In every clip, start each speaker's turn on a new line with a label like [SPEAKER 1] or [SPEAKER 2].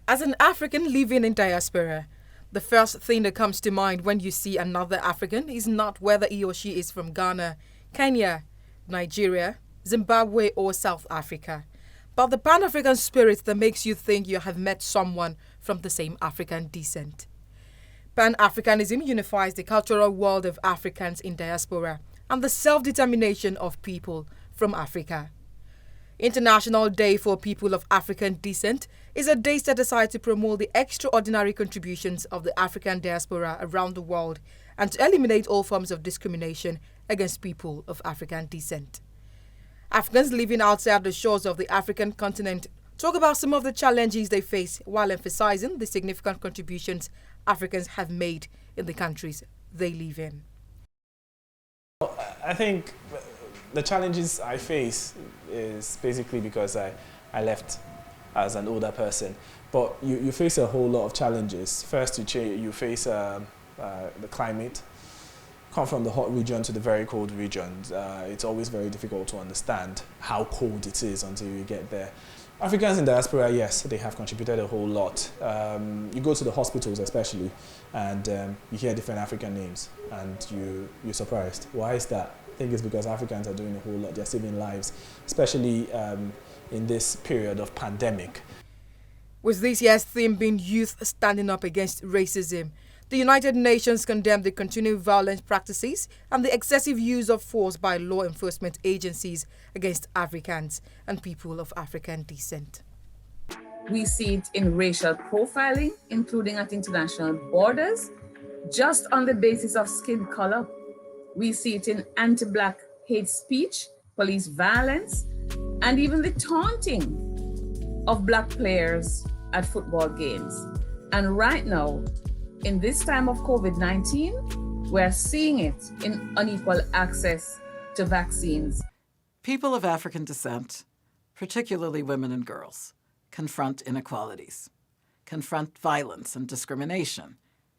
[SPEAKER 1] As an African living in diaspora, the first thing that comes to mind when you see another African is not whether he or she is from Ghana, Kenya, Nigeria, Zimbabwe or South Africa, but the Pan-African spirit that makes you think you have met someone from the same African descent. Pan-Africanism unifies the cultural world of Africans in diaspora and the self-determination of people from Africa. International Day for People of African Descent is a day set aside to promote the extraordinary contributions of the African diaspora around the world and to eliminate all forms of discrimination against people of African descent. Africans living outside the shores of the African continent talk about some of the challenges they face while emphasizing the significant contributions Africans have made in the countries they live in.
[SPEAKER 2] I think the challenges I face is basically because I left as an older person. But you face a whole lot of challenges. First, you face the climate. Come from the hot region to the very cold region. It's always very difficult to understand how cold it is until you get there. Africans in diaspora, yes, they have contributed a whole lot. You go to the hospitals especially, and you hear different African names, and you're surprised. Why is that? I think it's because Africans are doing a whole lot. They're saving lives, especially in this period of pandemic.
[SPEAKER 1] With this year's theme being Youth Standing Up Against Racism, the United Nations condemned the continued violent practices and the excessive use of force by law enforcement agencies against Africans and people of African descent.
[SPEAKER 3] We see it in racial profiling, including at international borders, just on the basis of skin color. We see it in anti-Black hate speech, police violence, and even the taunting of Black players at football games. And right now, in this time of COVID-19, we're seeing it in unequal access to vaccines.
[SPEAKER 4] People of African descent, particularly women and girls, confront inequalities, confront violence and discrimination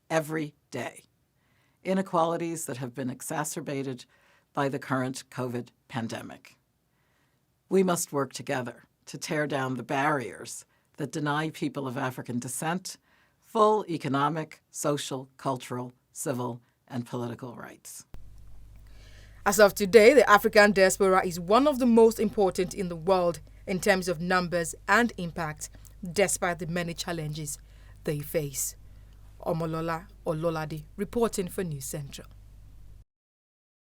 [SPEAKER 4] every day. Inequalities that have been exacerbated by the current COVID pandemic. We must work together to tear down the barriers that deny people of African descent full economic, social, cultural, civil, and political rights.
[SPEAKER 1] As of today, the African diaspora is one of the most important in the world in terms of numbers and impact, despite the many challenges they face. Omolola Ololade reporting for News Central.